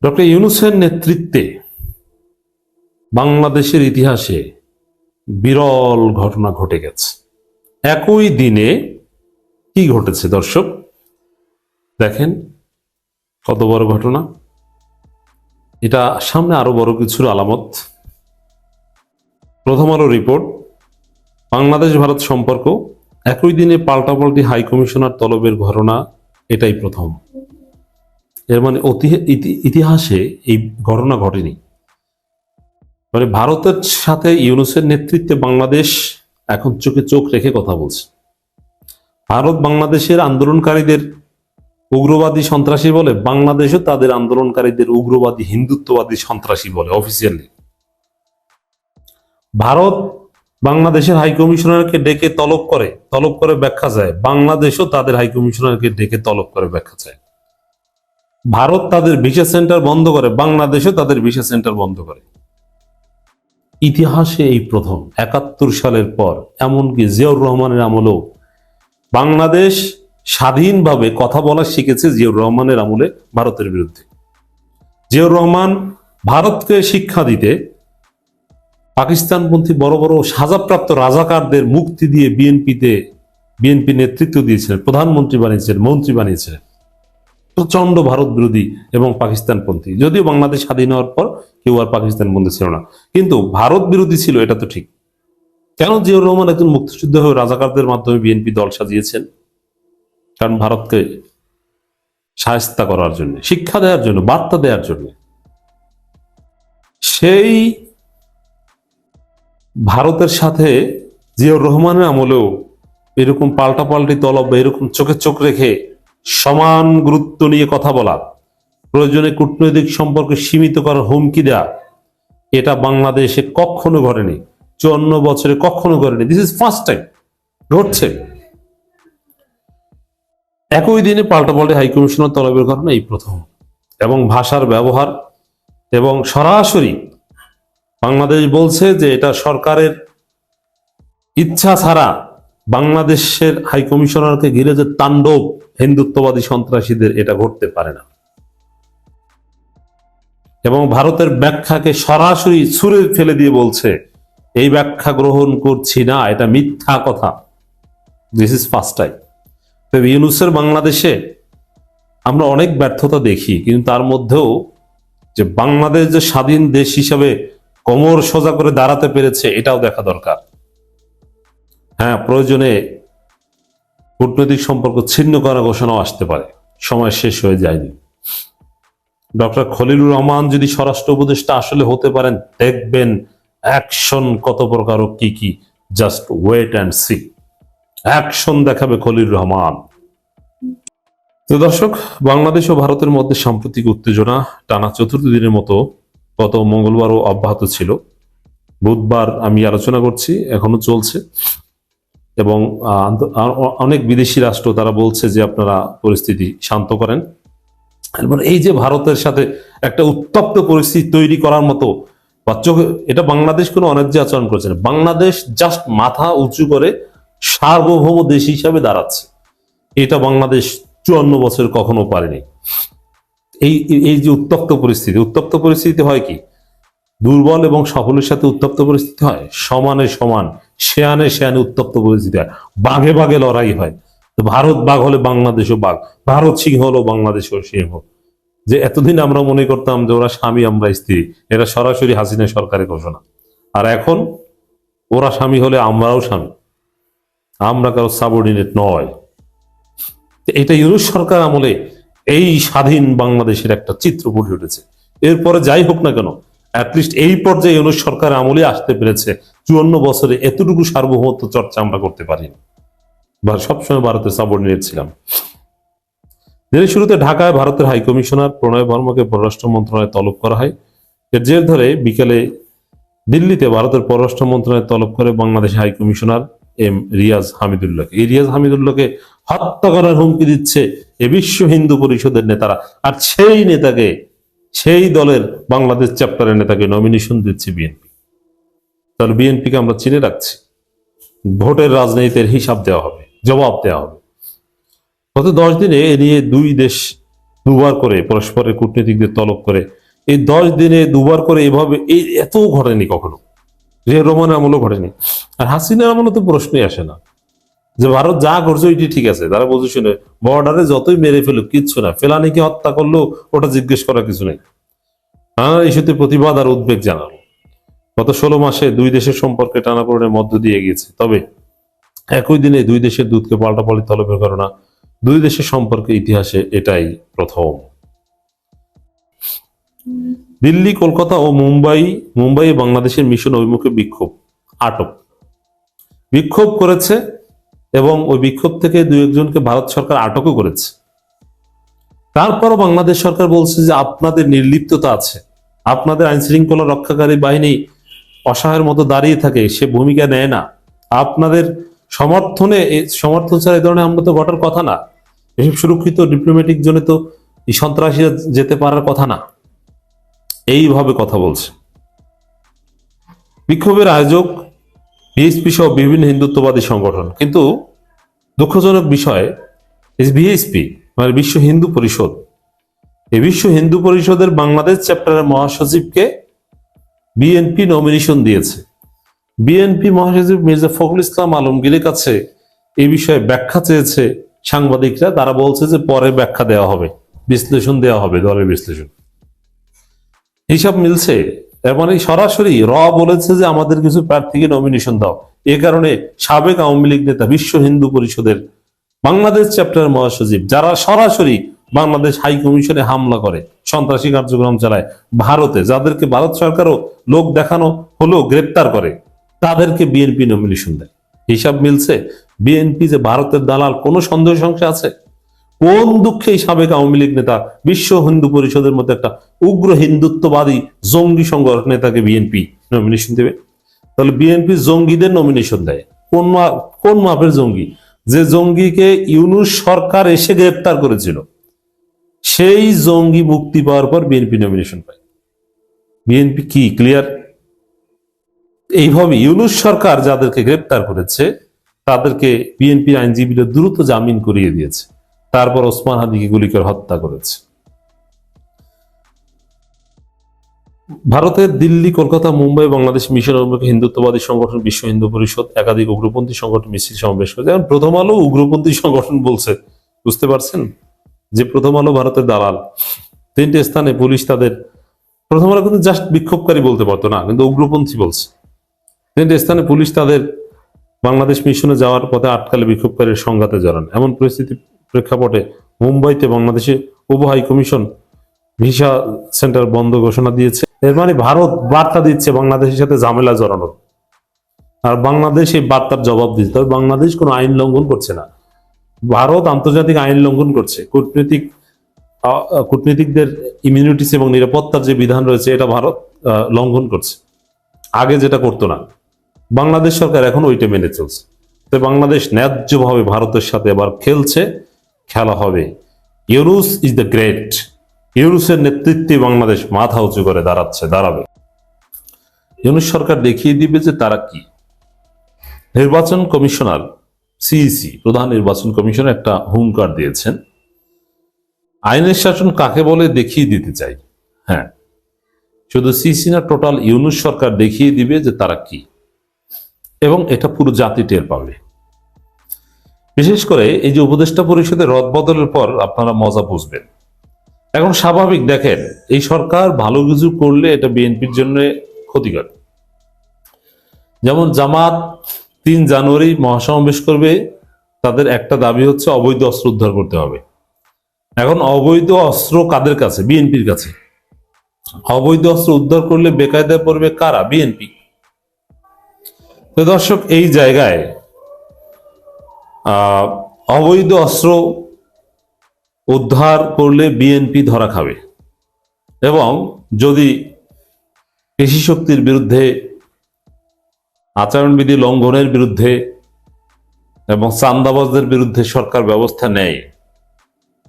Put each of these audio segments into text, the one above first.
Doctor ইউনূসের নেতৃত্বে বাংলাদেশের ইতিহাসে বিরল ঘটনা ঘটে গেছে। একই দিনে কি ঘটেছে দর্শক দেখেন, কত বড় ঘটনা। এটা সামনে আরো বড় কিছুর আলামত। প্রথম আলো রিপোর্ট, বাংলাদেশ ভারত সম্পর্ক একই দিনে পাল্টাপাল্টি হাই কমিশনার তলবের ঘটনা এটাই প্রথম। এর মানে ইতিহাসে এই ঘটনা ঘটেনি। মানে ভারতের সাথে ইউনূসের নেতৃত্বে বাংলাদেশ এখন চোখে চোখ রেখে কথা বলছে। ভারত বাংলাদেশের আন্দোলনকারীদের উগ্রবাদী সন্ত্রাসী বলে, বাংলাদেশও তাদের আন্দোলনকারীদের উগ্রবাদী হিন্দুত্ববাদী সন্ত্রাসী বলে অফিসিয়ালি। ভারত বাংলাদেশের হাই কমিশনারকে ডেকে তলব করে ব্যাখ্যা চায়, বাংলাদেশও তাদের হাই কমিশনারকে ডেকে তলব করে ব্যাখ্যা চায়। ভারত তাদের ভিসা সেন্টার বন্ধ করে, বাংলাদেশও তাদের ভিসা সেন্টার বন্ধ করে। ইতিহাসে এই প্রথম। ৭১ সালের পর, এমনকি জিয়াউর রহমানের আমলেও বাংলাদেশ স্বাধীনভাবে কথা বলা শিখেছে জিয়াউর রহমানের আমলে ভারতের বিরুদ্ধে। জিয়াউর রহমান ভারতকে শিক্ষা দিতে পাকিস্তানপন্থী বড় বড় সাজাপ্রাপ্ত রাজাকারদের মুক্তি দিয়ে বিএনপি নেতৃত্ব দিয়েছিলেন, প্রধানমন্ত্রী বানিয়েছিলেন, মন্ত্রী বানিয়েছিলেন। প্রচন্ড ভারত বিরোধী এবং পাকিস্তানপন্থী। যদিও বাংলাদেশ স্বাধীন হওয়ার পর কেউ আর পাকিস্তানপন্থী ছিল না, কিন্তু ভারত বিরোধী ছিল, এটা তো ঠিক। কেন জিয়াউর রহমান একজন মুক্তিযুদ্ধ হয়ে রাজাকারদের মাধ্যমে বিএনপি দল সাজিয়েছেন? কারণ ভারতকে শায়েস্তা করার জন্য, শিক্ষা দেওয়ার জন্য, বার্তা দেওয়ার জন্য। সেই ভারতের সাথে জিয়াউর রহমানের আমলেও এরকম পাল্টাপাল্টি তলব, এরকম চোখে চোখ রেখে সমান গুরুত্ব নিয়ে কথা বলা, প্রয়োজনে কূটনৈতিক সম্পর্ক সীমিত করার হুমকি দেয়া, এটা বাংলাদেশে কখনো ঘটেনি, ৫৪ বছরে কখনো ঘটেনি। দিস ইজ ফার্স্ট টাইম ঘটছে। একই দিনে পাল্টাপাল্টি হাইকমিশনার তলবের ঘটনা এই প্রথম। এবং ভাষার ব্যবহার এবং সরাসরি বাংলাদেশ বলছে যে এটা সরকারের ইচ্ছা ছাড়া বাংলাদেশের হাইকমিশনারকে ঘিরে যে তাণ্ডব হিন্দুত্ববাদী সন্ত্রাসীদের, এটা ঘটতে পারে না। এবং ভারতের ব্যাখ্যাকে সরাসরি ছুঁড়ে ফেলে দিয়ে বলছে এই ব্যাখ্যা গ্রহণ করছি না, এটা মিথ্যা কথা। This is first time. ইউনূসের বাংলাদেশে আমরা অনেক ব্যর্থতা দেখি, কিন্তু তার মধ্যেও যে বাংলাদেশ যে স্বাধীন দেশ হিসাবে কোমর সোজা করে দাঁড়াতে পেরেছে, এটাও দেখা দরকার। হ্যাঁ, প্রয়োজনে কূটনৈতিক সম্পর্ক ছিন্ন করার ঘোষণাও আসতে পারে, সময় শেষ হয়ে যায়নি। ডক্টর খলিলুর রহমান যদি স্বরাষ্ট্র উপদেষ্টা আসলে হতে পারেন, দেখবেন অ্যাকশন কত প্রকার ও কি কি। Just wait and see, action দেখাবে খলিলুর রহমান। তো দর্শক, বাংলাদেশ ও ভারতের মধ্যে সাম্প্রতিক উত্তেজনা টানা ৪র্থ দিনের মতো গত মঙ্গলবারও অব্যাহত ছিল। বুধবার আমি আলোচনা করছি, এখনো চলছে। এবং অনেক বিদেশি রাষ্ট্র তারা বলছে যে আপনারা পরিস্থিতি শান্ত করেন। এই যে ভারতের সাথে একটা উত্তপ্ত পরিস্থিতি তৈরি করার মতো, এটা বাংলাদেশ কোনো অন্যায্য আচরণ করছে না। বাংলাদেশ জাস্ট মাথা উঁচু করে সার্বভৌম দেশ হিসাবে দাঁড়াচ্ছে। এটা বাংলাদেশ ৫৪ বছর কখনো পারেনি। এই যে উত্তপ্ত পরিস্থিতি হয় কি, দুর্বল এবং সফলের সাথে উত্তপ্ত পরিস্থিতি হয়, সমানে সমান, শেয়ানে উত্তপ্ত পরিস্থিতি হয়, বাঘে বাঘে লড়াই হয়। তো ভারত বাঘ হলে বাংলাদেশও বাঘ, ভারত সিংহ হলো বাংলাদেশও সিংহ। যে এতদিন আমরা মনে করতাম যে ওরা স্বামী আমরা স্ত্রী, এটা সরাসরি হাসিনা সরকারের ঘোষণা। আর এখন ওরা স্বামী হলে আমরাও স্বামী, আমরা কারো সাবঅর্ডিনেট নয়। এটা ইউনূস সরকার আমলে এই স্বাধীন বাংলাদেশের একটা চিত্র ফুটে উঠেছে। এরপরে যাই হোক না কেন, অ্যাটলিস্ট এই পর্যায়ে ইউনূস সরকার আমলে আসতে পেরেছে। ৫৪ বছরে এতটুকু সার্বভৌমত্ব চর্চা আমরা করতে পারিনি, বা সবসময় ভারতের সাবঅর্ডিনেট ছিলাম। দিনের শুরুতে ঢাকায় ভারতের হাইকমিশনার প্রণয় বর্মাকে পররাষ্ট্র মন্ত্রণালয়ে তলব করা হয়। এর জের ধরে বিকেলে দিল্লিতে ভারতের পররাষ্ট্র মন্ত্রণালয় তলব করে বাংলাদেশ হাইকমিশনার এম রিয়াজ হামিদুল্লাহকে। এই রিয়াজ হামিদুল্লাহকে হত্যা করার হুমকি দিচ্ছে এ বিশ্ব হিন্দু পরিষদের নেতারা। আর সেই দলের বাংলাদেশ চ্যাপ্টারের নেতাকে নমিনেশন দিচ্ছে বিএনপি। তাহলে বিএনপিকে আমরা চিনে রাখছি। ভোটের রাজনীতির হিসাব দেওয়া হবে, জবাব দেওয়া হবে। গত 10 দিনে এ নিয়ে দুবার করে পরস্পরের কূটনীতিকদের তলব করে, এই 10 দিনে দুবার করে এভাবে এই এত ঘটেনি কখনো। যে রোমান আমলও ঘটেনি। আর হাসিনার আমলে তো প্রশ্নই আসে না যে ভারত যা করছে ওইটি ঠিক আছে, তারা বলছে শুনে বর্ডারে যতই মেরে ফেলুক কিচ্ছু না, ফেলানিকে হত্যা করলেও ওটা জিজ্ঞেস করার কিছু নেই। নানা ইস্যুতে প্রতিবাদ আর উদ্বেগ জানালো। গত 16 মাসে দুই দেশের সম্পর্কে টানাপোড়েনের মধ্য দিয়ে গিয়েছে, তবে একই দিনে দুই দেশের দূতকে পাল্টাপাল্টি তলবের ঘটনা দুই দেশের সম্পর্কে ইতিহাসে এটাই প্রথম। দিল্লি, কলকাতা ও মুম্বাই বাংলাদেশের মিশন অভিমুখে বিক্ষোভ, আটক, বিক্ষোভ করেছে এবং ওই বিক্ষোভ থেকে দুই একজনকে ভারত সরকার আটকও করেছে। তারপরও বাংলাদেশ সরকার বলছে যে আপনাদের নির্লিপ্ততা আছে, আপনাদের আইন শৃঙ্খলা রক্ষাকারী বাহিনী অসহায়ের মতো দাঁড়িয়ে থাকে, সে ভূমিকা নেয় না, আপনাদের সমর্থন ছাড়া এই ধরনের আমরা তো ঘটার কথা না, এসব সুরক্ষিত ডিপ্লোম্যাটিক জোনে তো এই সন্ত্রাসীরা যেতে পারার কথা না, এইভাবে কথা বলছে। বিক্ষোভের আয়োজক বিএসপি সহ বিভিন্ন হিন্দুত্ববাদী সংগঠন, কিন্তু দুঃখজনক বিষয় বিএসপি মানে বিশ্ব হিন্দু পরিষদ, এই বিশ্ব হিন্দু পরিষদের বাংলাদেশ চ্যাপ্টারের মহাসচিবকে বিএনপি নমিনেশন দিয়েছে। বিএনপি মহাসচিব মির্জা ফখরুল ইসলাম আলমগীরের কাছে এই বিষয়ে ব্যাখ্যা চেয়েছে সাংবাদিকরা, তারা বলছে যে পরে ব্যাখ্যা দেওয়া হবে, বিশ্লেষণ দেওয়া হবে, দলের বিশ্লেষণ। হিসাব মিলছে, এর মানে সরাসরি বলেছে যে আমাদের কিছু প্রার্থীকে নমিনেশন দাও। এ কারণে সাবেক আওয়ামী লীগ নেতা বিশ্ব হিন্দু পরিষদের বাংলাদেশ চ্যাপ্টার মহাসচিব, যারা সরাসরি বাংলাদেশ হাই কমিশনে হামলা করে, সন্ত্রাসী কার্যক্রম চালায় ভারতে, যাদেরকে ভারত সরকারও লোক দেখানো হলেও গ্রেপ্তার করে, তাদেরকে বিএনপি নমিনেশন দেয়। হিসাব মিলছে, বিএনপি যে ভারতের দালাল কোন সন্দেহ সংশয় আছে? কোন দুঃখে এই সাবেক আওয়ামী লীগ নেতা বিশ্ব হিন্দু পরিষদের মধ্যে একটা উগ্র হিন্দুত্ববাদী জঙ্গি সংগঠন নেতাকে বিএনপি নমিনেশন দেবে? তাহলে বিএনপি জঙ্গিদের নমিনেশন দেয়। কোন মাপের জঙ্গি? যে জঙ্গিকে ইউনূস সরকার এসে গ্রেপ্তার করেছিল, সেই জঙ্গি মুক্তি পাওয়ার পর বিএনপি নমিনেশন পায়। বিএনপি কি ক্লিয়ার? এইভাবে ইউনূস সরকার যাদেরকে গ্রেপ্তার করেছে তাদেরকে বিএনপি আইনজীবীরা দ্রুত জামিন করিয়ে দিয়েছে, তারপর ওসমান হাদিকে গুলি করে হত্যা করেছে। ভারতের দিল্লি, কলকাতা, মুম্বাই বাংলাদেশ মিশন অভিমুখে হিন্দুত্ববাদী সংগঠন বিশ্ব হিন্দু পরিষদ একাধিক উগ্রপন্থী সংগঠন মিছিল সমাবেশ করেছে। এখন প্রথম আলো উগ্রপন্থী সংগঠন বলছে, বুঝতে পারছেন যে প্রথম আলো ভারতের দালাল। 3টে স্থানে পুলিশ তাদের, প্রথম আলো কিন্তু জাস্ট বিক্ষোভকারী বলতে পারতো না, কিন্তু উগ্রপন্থী বলছে। 3টে স্থানে পুলিশ তাদের বাংলাদেশ মিশনে যাওয়ার পথে আটকালে বিক্ষোভকারীর সংঘাতে জড়ান। এমন পরিস্থিতি প্রেক্ষাপটে মুম্বাইতে বাংলাদেশে উপ হাই কমিশন ভিসা সেন্টার বন্ধ ঘোষণা দিয়েছে। এর মানে ভারত বার্তা দিচ্ছে বাংলাদেশের সাথে ঝামেলা জড়ানোর, আর বাংলাদেশ এই বার্তার জবাব দিচ্ছে। তবে বাংলাদেশ কোনো আইন লঙ্ঘন করছে না, ভারত আন্তর্জাতিক আইন লঙ্ঘন করছে। কূটনীতিকদের ইমিউনিটিস এবং নিরাপত্তার যে বিধান রয়েছে এটা ভারত লঙ্ঘন করছে, আগে যেটা করতো না। বাংলাদেশ সরকার এখন ওইটা মেনে চলছে। তো বাংলাদেশ ন্যায্যভাবে ভারতের সাথে আবার খেলছে, খেলা হবে। Yunus is the great. ইউনূসের নেতৃত্বে বাংলাদেশ মাথা উঁচু করে দাঁড়াবে। ইউনূস সরকার দেখিয়ে দিবে যে তারা কি। নির্বাচন কমিশনার সিইসি, প্রধান নির্বাচন কমিশনার একটা হুঙ্কার দিয়েছেন, আইনের শাসন কাকে বলে দেখিয়ে দিতে চাই। হ্যাঁ, শুধু সিইসি না, টোটাল ইউনূস সরকার দেখিয়ে দিবে যে তারা কি, এবং এটা পুরো জাতি টের পাবে। বিশেষ করে এই যে উপদেষ্টা পরিষদের রদবদলের পর আপনারা মজা বুঝবেন। এখন স্বাভাবিক, দেখেন এই সরকার ভালো কিছু করলে এটা বিএনপির জন্য ক্ষতিকর। যেমন জামাত 3 জানুয়ারি মহাসমাবেশ করবে, তাদের একটা দাবি হচ্ছে অবৈধ অস্ত্র উদ্ধার করতে হবে। এখন অবৈধ অস্ত্র কাদের কাছে? বিএনপির কাছে। অবৈধ অস্ত্র উদ্ধার করলে বেকায়দায় পড়বে কারা? বিএনপি। তো দর্শক, এই জায়গায় অবৈধ অস্ত্র উদ্ধার করলে বিএনপি ধরা খাবে, এবং যদি পেশি শক্তির বিরুদ্ধে, আচরণবিধি লঙ্ঘনের বিরুদ্ধে এবং চাঁদাবাজদের বিরুদ্ধে সরকার ব্যবস্থা নেয়,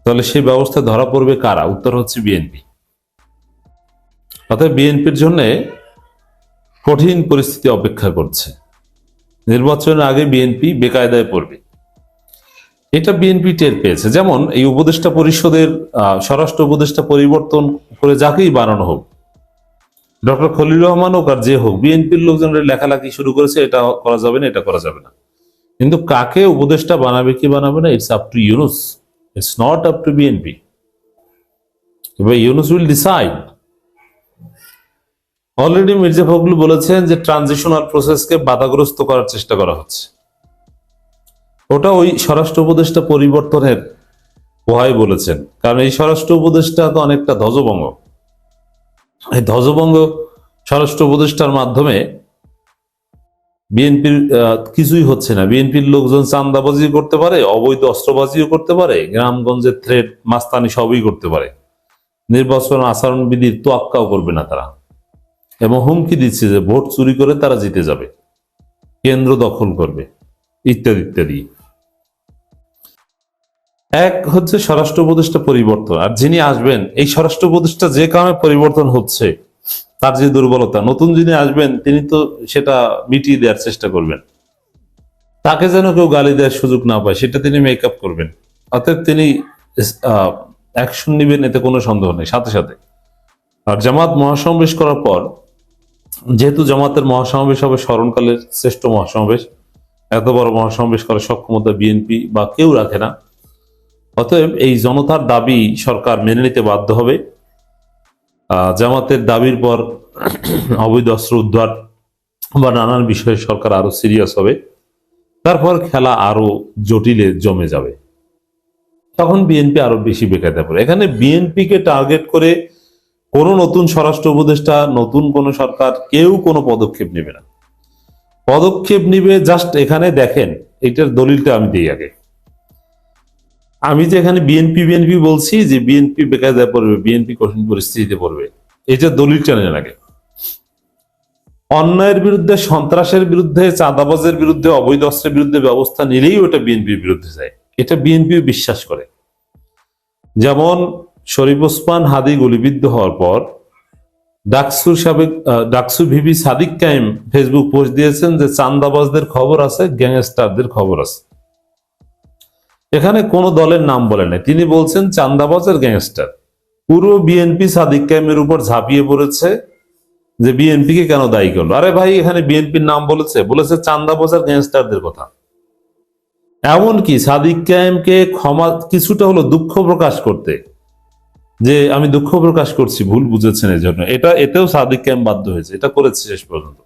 তাহলে সেই ব্যবস্থা ধরা পড়বে কারা? উত্তর হচ্ছে বিএনপি। অর্থাৎ বিএনপির জন্য কঠিন পরিস্থিতি অপেক্ষা করছে। নির্বাচনের আগে বিএনপি বেকায়দায় পড়বে। এটা বিএনপি টের পেয়েছে। যেমন এই উপদেষ্টা পরিষদের স্বরাষ্ট্র উপদেষ্টা পরিবর্তন করে যাকেই বানানো হোক, ডক্টর খলিল রহমান হোক আর যে হোক, বিএনপির লোকজনের লেখালেখি শুরু করেছে এটা করা যাবে না, এটা করা যাবে না। কিন্তু কাকে উপদেষ্টা বানাবে কি বানাবে না, it's up to Yunus, it's not up to BNP. এবার Yunus will decide. Already Mirza Fakhrul বলেছেন যে ট্রানজিশনাল প্রসেসকে বাধাগ্রস্ত করার চেষ্টা করা হচ্ছে। ওটা ওই স্বরাষ্ট্র উপদেষ্টা পরিবর্তনের ভয় বলেছেন, কারণ এই স্বরাষ্ট্র উপদেষ্টা তো অনেকটা ধ্বজভঙ্গ। এই ধ্বজভঙ্গ স্বরাষ্ট্র উপদেষ্টার মাধ্যমে বিএনপির কিছুই হচ্ছে না। বিএনপির লোকজন চান্দাবাজিও করতে পারে, অবৈধ অস্ত্রবাজিও করতে পারে, গ্রামগঞ্জের থ্রেড মাস্তানি সবই করতে পারে। নির্বাচন আচরণবিধির তোয়াক্কাও করবে না তারা, এবং হুমকি দিচ্ছে যে ভোট চুরি করে তারা জিতে যাবে, কেন্দ্র দখল করবে, ইত্যাদি ইত্যাদি। এক হচ্ছে স্বরাষ্ট্র উপদেষ্টা পরিবর্তন, আর যিনি আসবেন এই স্বরাষ্ট্র উপদেষ্টা যে কারণে পরিবর্তন হচ্ছে তার যে দুর্বলতা, নতুন যিনি আসবেন তিনি তো সেটা মিটিয়ে দেওয়ার চেষ্টা করবেন, তাকে যেন কেউ গালি দেওয়ার সুযোগ না পায় সেটা তিনি মেকআপ করবেন। অতএব তিনি অ্যাকশন নেবেন, এতে কোনো সন্দেহ নেই। সাথে সাথে আর জামাত মহাসমাবেশ করার পর, যেহেতু জামাতের মহাসমাবেশ হবে স্মরণকালের শ্রেষ্ঠ মহাসমাবেশ, এত বড় মহাসমাবেশ করার সক্ষমতা বিএনপি বা কেউ রাখে না, অতএব এই জনতার দাবি সরকার মেনে নিতে বাধ্য হবে। জামাতের দাবির পর অবৈধ অস্ত্র উদ্ধার বা নানান বিষয়ে সরকার আরো সিরিয়াস হবে, তারপর খেলা আরো জটিলে জমে যাবে, তখন বিএনপি আরো বেশি বেকায়দা পড়ে। এখানে বিএনপি কে টার্গেট করে কোন নতুন স্বরাষ্ট্র উপদেষ্টা, নতুন কোন সরকার কেউ কোনো পদক্ষেপ নেবে না। পদক্ষেপ নিবে জাস্ট, এখানে দেখেন এটার দলিলটা আমি দিই আগে। আমি যে এখানে বিএনপি বিএনপি বলছি, যে বিএনপি বেকায়দায় পড়বে, বিএনপি কঠিন পরিস্থিতিতে পড়বে, এটা দলিলটা নেন আগে। অন্যায়ের বিরুদ্ধে, সন্ত্রাসের বিরুদ্ধে, চাঁদাবাজের বিরুদ্ধে, অবৈধ অস্ত্রের বিরুদ্ধে ব্যবস্থা নিলেই ওটা বিএনপির বিরুদ্ধে যায়, এটা বিএনপি বিশ্বাস করে। যেমন শরীফ ওসমান হাদি গুলিবিদ্ধ হওয়ার পর ডাকসু ভিপি সাদিক কায়েম ফেসবুক পোস্ট দিয়েছেন যে চাঁদাবাজদের খবর আছে, গ্যাংস্টারদের খবর আছে। এখানে কোন দলের নাম বলে নাই, তিনি বলছেন চাঁদাবাজ আর গ্যাংস্টার। পুরো বিএনপি সাদিক কায়েমের উপর ঝাঁপিয়ে পড়েছে যে বিএনপি কে কেন দায়ী করলো। আরে ভাই, এখানে বিএনপির নাম বলেছে চাঁদাবাজ আর গ্যাংস্টারদের কথা। এমনকি সাদিক কায়েমকে ক্ষমা কিছুটা হলো দুঃখ প্রকাশ করতে, যে আমি দুঃখ প্রকাশ করছি, ভুল বুঝেছেন এই জন্য, এতেও সাদিক কায়েম বাধ্য হয়েছে, এটা করেছে শেষ পর্যন্ত।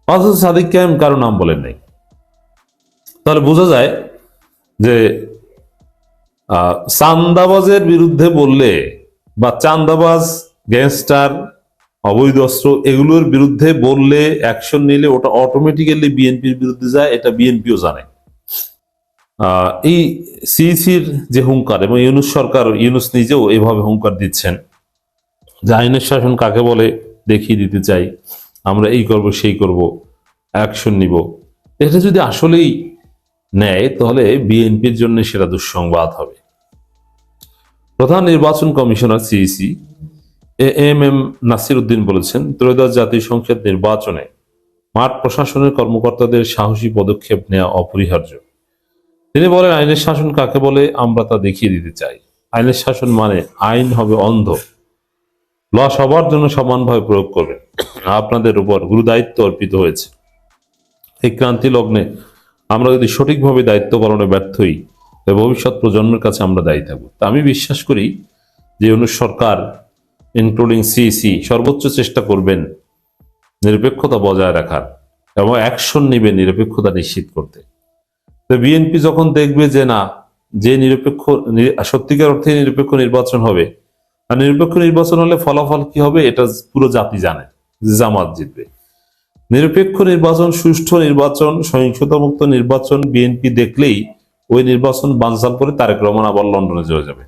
অথচ সাদিক কায়েম কারো নাম বলেন নাই। তাহলে বোঝা যায় যে চাঁদাবাজের বিরুদ্ধে বললে, বা চাঁদাবাজ, গ্যাংস্টার, অবৈধ অস্ত্র এগুলোর বিরুদ্ধে বললে, অ্যাকশন নিলে ওটা অটোমেটিক্যালি বিএনপির বিরুদ্ধে যায়, এটা বিএনপিও জানে। এই সিইসির যে হুঙ্কার, এবং ইউনুস সরকার, ইউনুস নিজেও এভাবে হুঙ্কার দিচ্ছেন যে আইনের শাসন কাকে বলে দেখিয়ে দিতে চাই, আমরা এই করব সেই করব, অ্যাকশন নিব। এটা যদি আসলেই নেয় তাহলে বিএনপির জন্য সেটা দুঃসংবাদ হবে। প্রধান নির্বাচন commissioner CEC AMM Nasir Uddin বলেছেন, ত্রয়োদশ জাতীয় সংসদ নির্বাচনে মাঠ প্রশাসনের কর্মকর্তাদের সাহসী পদক্ষেপ নেওয়া অপরিহার্য। তিনি বলেন, আইনের শাসন কাকে বলে আমরা তা দেখিয়ে দিতে চাই। আইনের শাসন মানে আইন হবে অন্ধ, ল সবার জন্য সমানভাবে প্রয়োগ করবে। আপনাদের উপর গুরু দায়িত্ব অর্পিত হয়েছে। এই ক্রান্তি লগ্নে আমরা যদি সঠিকভাবে দায়িত্ব পালনে ব্যর্থ হই, তবে ভবিষ্যৎ প্রজন্মের কাছে আমরা দায়ী থাকবো। তা আমি বিশ্বাস করি যে ইউনূস সরকার ইনক্লুডিং সিইসি সর্বোচ্চ চেষ্টা করবেন নিরপেক্ষতা বজায় রাখার, এবং অ্যাকশন নেবে নিরপেক্ষতা নিশ্চিত করতে। তো বিএনপি যখন দেখবে যে না, যে নিরপেক্ষ, সত্যিকার অর্থে নিরপেক্ষ নির্বাচন হবে, আর নিরপেক্ষ নির্বাচন হলে ফলাফল কি হবে এটা পুরো জাতি জানে, জামাত জিতবে। নিরপেক্ষ নির্বাচন, সুষ্ঠু নির্বাচন, সহিংসতামুক্ত নির্বাচন বিএনপি দেখলেই ওই নির্বাচন বানচাল করে তারেক রহমান আবার লন্ডনে চলে যাবে।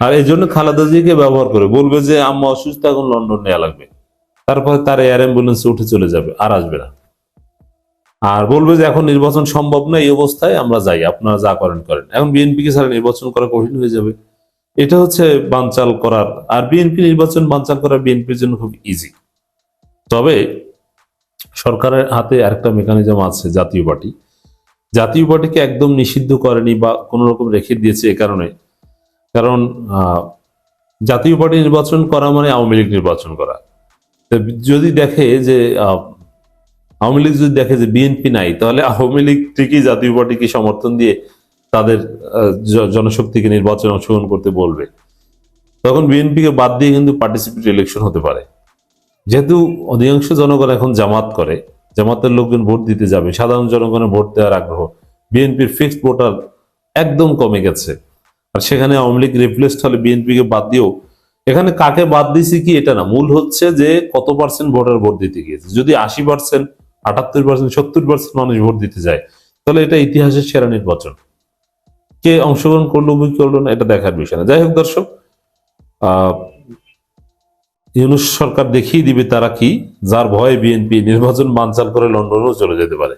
আর এই জন্য খালেদা জিয়াকে ব্যবহার করে বলবে যে আম্মা অসুস্থ, এখন লন্ডন নেওয়া লাগবে, তারপরে তার এয়ার অ্যাম্বুলেন্সে উঠে চলে যাবে, আর আসবে না। আর বলবে যে এখন নির্বাচন সম্ভব না, এই অবস্থায় আমরা যাই, আপনারা যা করেন করেন। এখন বিএনপিকে ছাড়া নির্বাচন করা কঠিন হয়ে যাবে। এটা হচ্ছে বানচাল করার, আর বিএনপি নির্বাচন বানচাল করা বিএনপির জন্য খুব ইজি। তবে সরকারের হাতে আরেকটা মেকানিজম আছে, জাতীয় পার্টি। জাতীয় পার্টিকে একদম নিষিদ্ধ করেনি বা কোনো রকম রেখে দিয়েছে এ কারণে, কারণ জাতীয় পার্টি নির্বাচন করা মানে আওয়ামী লীগ নির্বাচন করা। তো যদি দেখে যে আওয়ামী লীগ যদি দেখে যে বিএনপি নাই, তাহলে আওয়ামী লীগ ঠিকই জাতীয় পার্টিকে সমর্থন দিয়ে তাদের জনশক্তিকে নির্বাচনে অংশগ্রহণ করতে বলবে। তখন বিএনপিকে বাদ দিয়ে কিন্তু পার্টিসিপেট ইলেকশন হতে পারে। যেহেতু অধিকাংশ জনগণ এখন জামাত করে, জামাতের লোকজন ভোট দিতে যাবে, সাধারণ জনগণের ভোট দেওয়ার আগ্রহ, বিএনপির ফিক্সড ভোটার একদম কমে গেছে। আর সেখানে আওয়ামী লীগ রিপ্লেসড হলে বিএনপিকে বাদ দিয়েও, এখানে কাকে বাদ দিয়েছি কি এটা না, মূল হচ্ছে যে কত পার্সেন্ট ভোটার ভোট দিতে গিয়েছে। যদি 80%, 78%, 70% মানুষ ভোট দিতে যায়, তাহলে এটা ইতিহাসের সেরা নির্বাচন। কে অংশগ্রহণ করলো কি করলো না এটা দেখার বিষয় না। যাই হোক দর্শক, ইউনূস সরকার দেখিয়ে দিবে তারা কি, যার ভয়ে বিএনপি নির্বাচন বানচাল করে লন্ডনেও চলে যেতে পারে।